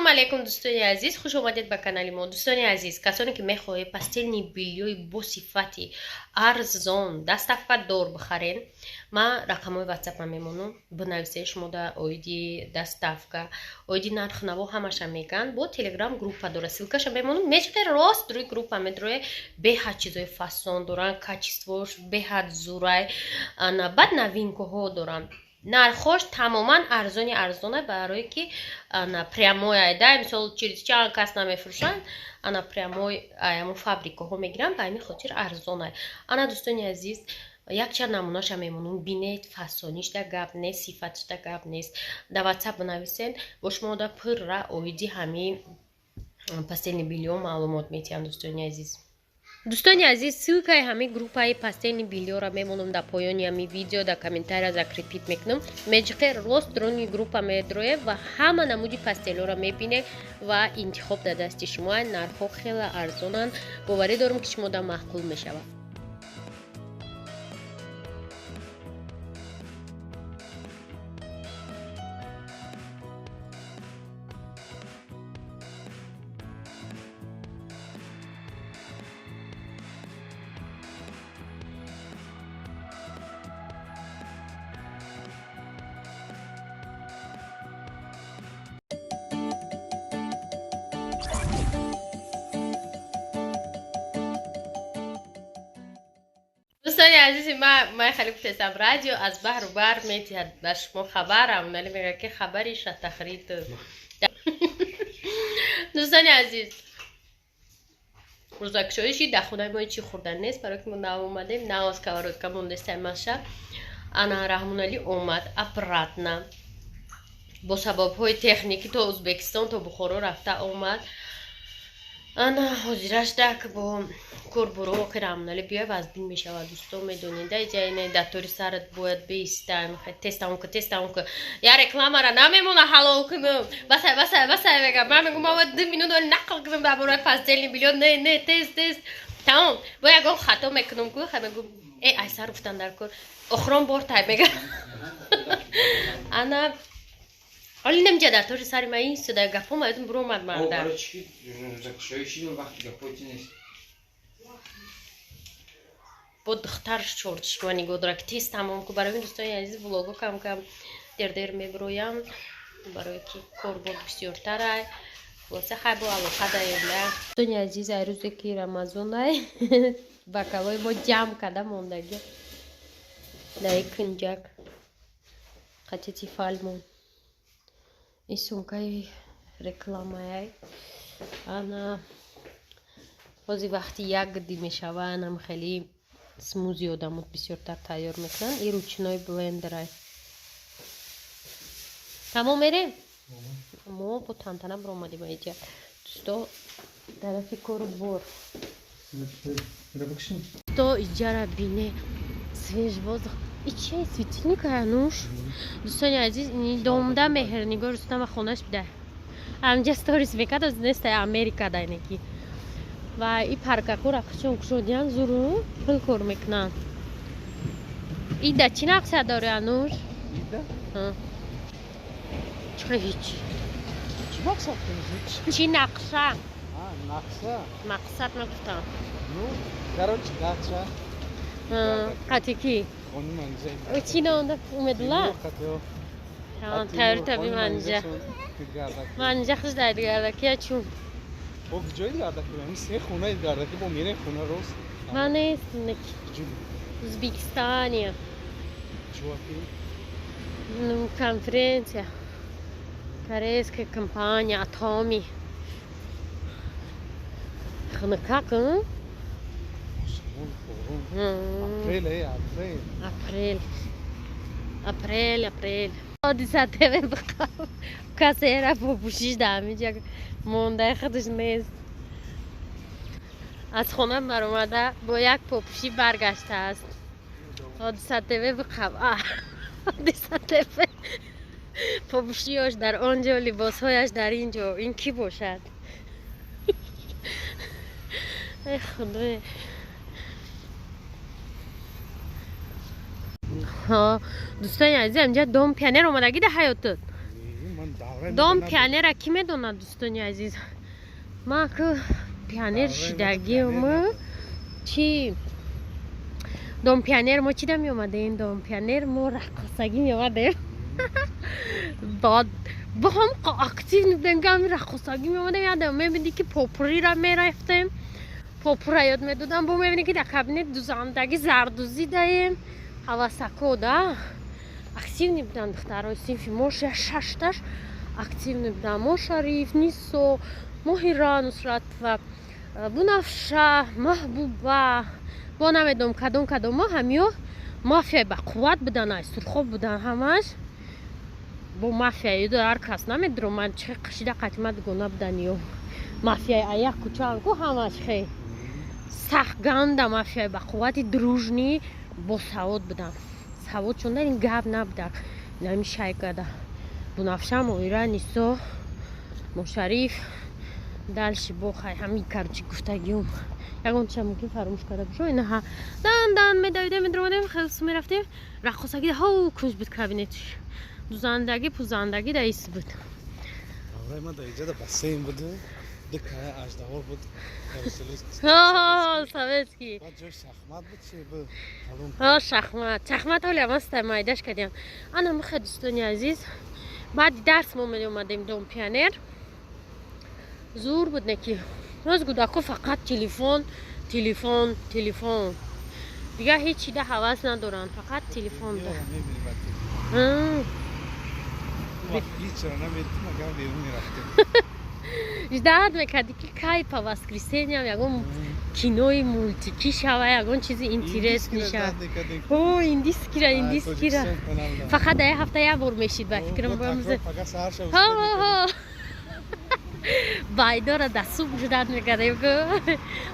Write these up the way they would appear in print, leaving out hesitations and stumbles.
салом алейкум дӯстони азиз, хуш омадед ба канали мо. Дӯстони азиз, касоне ки мехоҳед пастелни биллиёи босифати арзон даставкадор бихарен, ман рақамҳои ватсапа мемонам, бинависед шумо дар оиди даставка, оиди нархнаво ҳамаша меган, бо телеграм группа дора, силкаша мемонам, мечуде рост дуруи группа медроe беҳад чизои фасон доран, качествош беҳад зурай, баъд новинкаҳо доран. нархош тамоман арзони арзона, барое ки прямой айда мисол через чанд кас намефурӯшанд, ана прямой аяму фабрикаҳо мегиранд, ба ҳамин хотир арзон ай. Ана дӯстони азиз, якчанд намунаша мемонам, бинед, фасонишда гап нест, сифатишда гап нест. Дар ватсап бинависед, бо шумо да пурра оиди ҳамин пастелни биллиё маълумот метиҳам. Дӯстони азиз, дӯстони азиз, силкаи ҳамин группаи пастелни биллиёро мемонам дар поёни ҳамин видео, дар комментария закрепит мекунам. меҷиқе рост дуруни группа медроe ва ҳама намуди пастелҳоро мебинед ва интихоб дар дасти шумо. нархҳо хеле арзонанд, боварӣ дорам ки шумода маъқул мешавад. دوستانی عزیزی، من خیلی گفتم رادیو از بحر و بر میتید به شما خبرم، ولی میگه که خبریش تخرید. دوستانی عزیز، روزکشویشی در خونه ما چی خوردن نیست، برای که ما نام اومدیم نواز کارود که مونده استعمالشه. انا رحمونالی اومد اپراتنا با سبب های تکنیکی تا ازبکستان تا بخارا رفته اومد. انا حاضرش ده که با کوربورو که رحمونالی بیای و از بین میشود. دوستو میدونید اینه دکتری سرت باید بیستن، تست اون که یا رکلام را نمیمونه حالا کنم بس بگم. من میگم ما 2 مینوت نقل کنم درباره پستل بیلیون. نه تست تمام باید گفت خطا میکنم که میگم ای ایسا رفتن در کار اخرام بار تای میگم. انا حالی نمیشه دکتری سری من این صدای گپا مایدون برو اومد من در برای چی روزکشویشی وقتی گپایتی نیست با دخترش چورتش و نگاه داره که تست تمام که برای این دوستانی عزیز بلاگو کم دیر میبرویم برای که کار بود بسیارتر ای واسه خیلی با علاقه دایبله. دوستانی عزیز روزی که رمضان ای بکوای با جمع کده موندگی در کنجک قطعی فالمون این سونکای رکلامه انا بازی وقتی یک گدی میشوه انم خیلی سموزی آدمات بسیارتر تیار میکنن. این روچنای بلندر تمام میره ما با تنتنه برو آمدیم اینجا دوستا طرفی کارو بور تو اینجا را بینه سویج воздух. این چه سویتینیک هنوش دوستانی عزیز، این دومده مهرنگار رستم و خونش بده همجا ستوریس میکرد از نست امریکا داینگی و این پرکاکو را کشودیان زورو خیلی کار میکنن. این ده چی نقشه داره هنوش؟ چه هیچی چی نقشه داره؟ چی نقشه؟ نقشه؟ مقصد نگفتم короче نقشه قطعی کی؟ خانم منجه او چی نونده؟ اومدلا؟ tamam teori tabii منجه خوش در گردکی چون با کجایی گردکی بودم؟ 3 خونه گردکی با میره خونه روست من نیست Узбекистане конференция корейская компания Atomi. Как? апрель حادثه بخواب کسی را با پوشش دمیجا مونده خودش نیست. از خونه بر اومده با یک پاپوشی برگشته است. حادثه بخواب حادثه پاپوشیاش در آنجا، لباسهایش در اینجا. این کی باشد؟ ای خدای. دوستان عزیز، اینجا دوم پیانر اومدگی ده حیاتت. дом пионера ки медонад дӯстони азиз ман ку пионер шидагиум чи дом пионер мо чида меомадем дом пионер мо раққосагӣ меомадем با هم اکتیو نبودیم که همین رقصگی می‌آمدیم یادم می‌بینی که پاپوری را می‌رفتیم پاپور یاد می‌دادم با می‌بینی که در کابینت دوزندگی زردوزی داریم حواسکو دا اکتیو نبودن دخترای صنف ما ششتاش اکتیو نبودن ما شریف نیسو ماهیرا نصرت و بنفشه محبوبه با نمیدونم کدوم ما همیو مافیا با قوت بودن ایستور خوب بودن همش با مافیایی دو هر کس نمیدونم من چه قشیده قدیمت گونه بودن یو مافیای ایا کوچانکو همش خیلی سخت گنده مافیای با قوت دروژنی با سواد بودن سواد چون در این گب نبودن نمیشه کده بنفشه مویره نیسو مشریف دلش بخواه همین کرچی گفتگیم یکم چه ممکن فراموش کرده بشم اینها دان میدویدیم خیلی سمی رفتیم رقصگی ها کنج بود کابینتش دوزندگی پوزندگی در ایست بود آره من در اینجا در بسیم بود دکه اجدهار بود سویتکی بعد جای شخمت بود چی بود ها شخمت حالی هم است مایدش کردیم انا مخی دوستانی عزیز بعد درس ما می اومدیم دوم پیانر زور بود نکی روز گوداکو فقط تلفن دیگه هیچی ده حواس ندارن فقط تلفن دارن هیچ را نمیدیم اگر بیرون میرفتیم جداد میکردی که کای پا واسکریسینی هم یکم کینوی مولتیکی شوه یکم چیزی اینتیرس میشه اوه ایندیسکیرا فقط در هفته یه بار میشید با فکرم برمزه بایدار دستو بجداد میکردیم که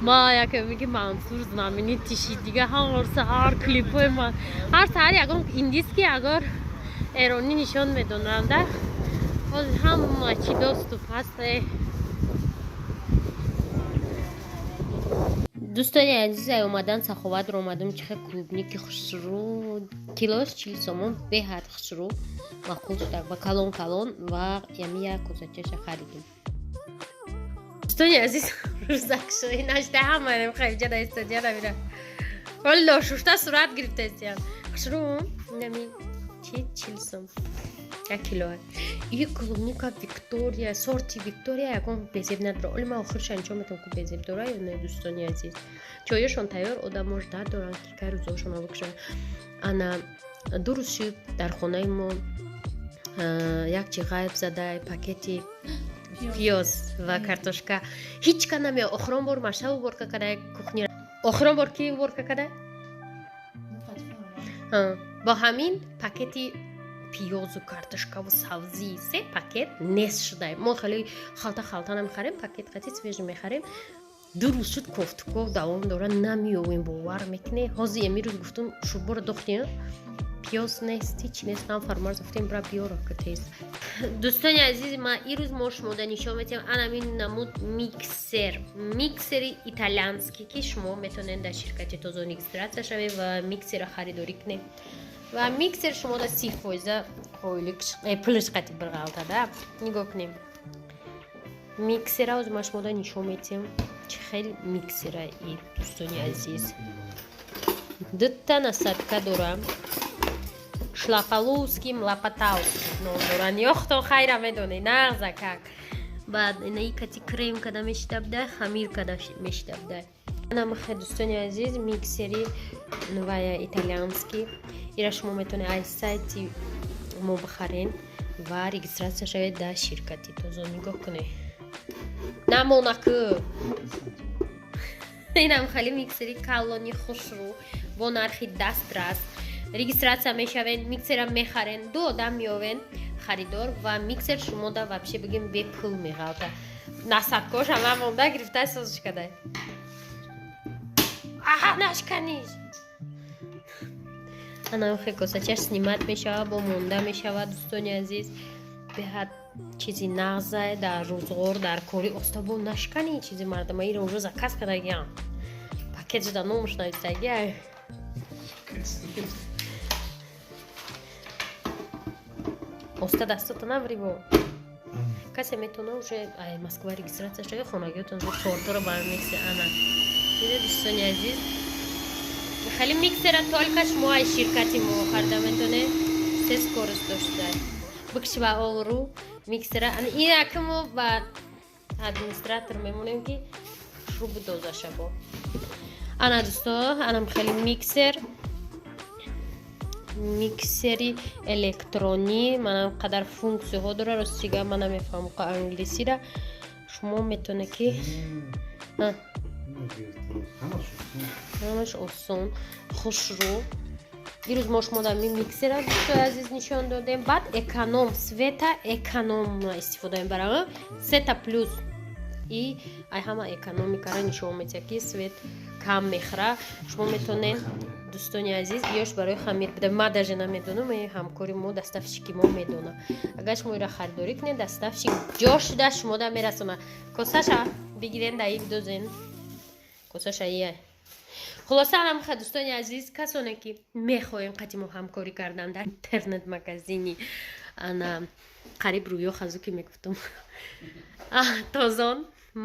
ما یکم میگه منصور زنامینی تیشید دیگه هر سهار کلیپوی ما هر سهر یکم ایندیسکی اگر ایرانی نشان میدونم ده هم ماچی دوست و پسته دوستانی عزیز اومدن سخوت رو اومدم چه клубники خسرو کیلوش 40 сомон بهت خسرو مقبول شد با کالون و یک کوزچش خریدیم دوستانی عزیز روزکشوی نشته همه خیلی جدا استودیا نمیرم والا شوشتا صورت گرفته استیم خسرو نمی چی 40 сом 1 کیلو این клубника Виктория сорти Виктория яком безеб надро оли ма охирш анҷом метавонам ки безеб дора ё не дӯстони азиз чойошон тайёр одамош дар доранд ки кай рӯзошон бикушанд ана дуруст шуд дар хонаи мо якчи ғайб задай пакети пиёз ва картошка ҳеҷ ка намеё охирон бор маша уборка кадай кухня охирон бор ки уборка кадай با همین پاکتی پیاز و کارتشکا و سبزی 3 پاکت نصف شده ما خیلی خالتا نمیخریم پاکت قطعی سویج میخریم 2 روز شد کوفتکو دوام داره نمیویم باور میکنه حاضی امی روز گفتم شوربا رو دختیم پیاز نیست هیچ نیست هم فرمارز گفتیم برا بیارا که تیز دوستان عزیز ما این روز ما شما نشون میتیم این نمود میکسر ایتالیانسکی که شما میتونین در شرکت توزو رجیستراسیا شوید و میکسر خریداری کنید و میکسر شما در 30% پولش قطعی برغلطه ده نگاه کنیم میکسر از ما شما نشون میتیم چه خیلی میکسر ای دوستانی عزیز 2 تا насадка دارم шлапаловским лапатауским но доран ёхто хайра медони нағзакак баъд инаи кати крем када мешитабда хамир када мешитабда ана махе дӯстони азиз миксери новая итальянский ира шумо метавонед аз сайти мо бихарен ва регистратсия шавед дар ширкати тозо нигоҳ кунед намонаку инам хали миксери калони хушрӯ бо нархи дастрас регистратсия мешавен миксера мехарен 2 одам меёвен харидор ва миксер шумо да вообще бигем бе пул меғалта насадкош ҳама монда гирифта созиш кадай аҳа нашканиш анахе косачаш снимат мешава бо монда мешава дӯстони азиз беҳад чизи нағза дар рӯзғор дар кори остобо нашкани чизи мардама иро рӯз заказ кадагиам пакет жуда номуш навистагия оста дастото наврибо. Касе метуна уже Москва регистрация шуда хонагиётон чортора бармиксе ана. Диде дӯстони азиз. Хали миксера только шумои ширкати мо харда метоне 3 скорост дошта. Бикши ба олру миксера ана ина мо ба администратор мемонем ки шурубу доза шабо. Ана дӯсто, анам хали миксери электронӣ манам қадар функсияҳо дора ростига ман намефаҳмам қа англисира шумо метоне ки ҳамаш осон хушрӯ дирӯз мо шумо дар миксера дӯстои азиз нишон додем баъд эконом света эконом истифодаем барам сета плюс и ай ҳама экономикара нишон метиҳад ки свет кам мехӯра шумо метонед дӯстони азиз ёш барои хамир бида ма даже намедонам ҳамкори мо дастафшики мо медона агар шумо ира харидорӣ кунед дастафшик ҷошуда шумо да мерасона косаша бигирен да ик дозен косаша ия хулоса анамха дӯстони азиз касоне ки мехоҳем қати мо ҳамкорӣ кардан дар интернет магазини ана қариб рӯё хазуки мегуфтам тозон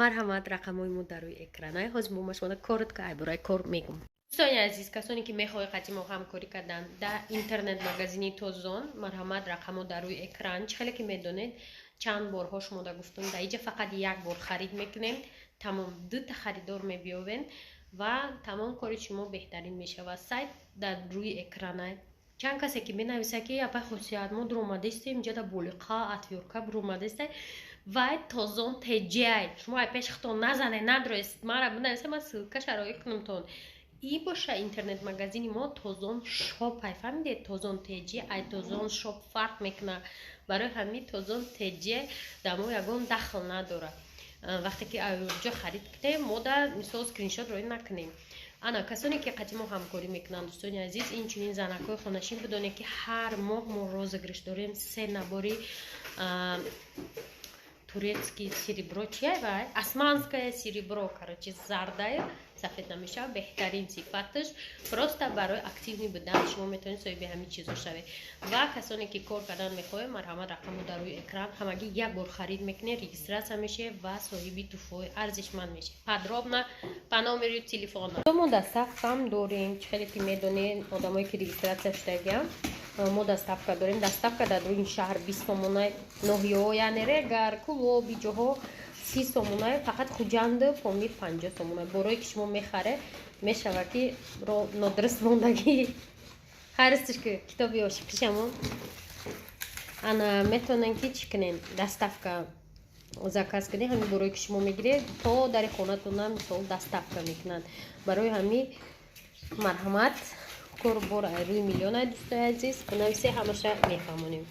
марҳамат рақамҳои мо дар рӯи экран ай ҳозир мо шумо коротка ай бурай кор мегум дӯстони азиз касоне ки мехоҳед қати мо ҳамкорӣ кардан дар интернет магазини тозон марҳамат рақамҳо дар рӯи экран чӣ хеле ки медонед чанд борҳо шумо да гуфтум дар инҷа фақат як бор харид мекунем тамом 2 харидор мебиёвем ва тамом кори шумо беҳтарин мешавад сайт дар рӯи экран ай чанд касе ки менависад ки япа хусият мо дуромадистем инҷа да болиқа атвёрка буромадистай вай тозон теҷай шумо ай пеши хитон назане надрост мара бинависа ман ссилка шарои кунам тон и боша интернет магазини мо тозон шоп ай фаҳмидед тозон теҷи ай тозон шоп фарқ мекуна барои ҳамин тозон теҷи дар мо ягон дахл надора вақте ки аёҷо харид кунем мо да мисол скриншот роӣ накунем ана касоне ки қати мо ҳамкорӣ мекунанд дӯстони азиз инчунин занакҳои хонашин бидонед ки ҳар моҳ мо розыгриш дорем 3 набори турецкий серебро чия вай османское серебро короче зардая сафед намешава беҳтарин сифаташ просто барои активни будан шумо метавонед соҳиби ҳамин чизо шавед ва касоне ки кор кардан мехоҳед марҳамат рақамҳо дар рӯи экран ҳамагӣ як бор харид мекунед регистратсия мешавед ва соҳиби туҳфаҳои арзишманд мешавед подробно по номери телефона мо доставкам дорем чӣ хеле ки медонед одамое ки регистратсия шудагиам мо доставка дорем доставка дар рӯи шаҳр 20 сомона ноҳияҳо яъне регар кулоби ҷоҳо 30 сомона фақат хуҷанду помид 50 сомона борое ки шумо мехаре мешава ки нодуруст мондагӣ харистушки китоби ошиқишамон ана метонен ки чӣ кунен доставка заказ кунед ҳамин борое ки шумо мегиред то дари хонатона мисол доставка мекунанд барои ҳамин марҳамат кор бор рӯи миллион ай дӯстои азиз бинависе ҳамаша мефаҳмонем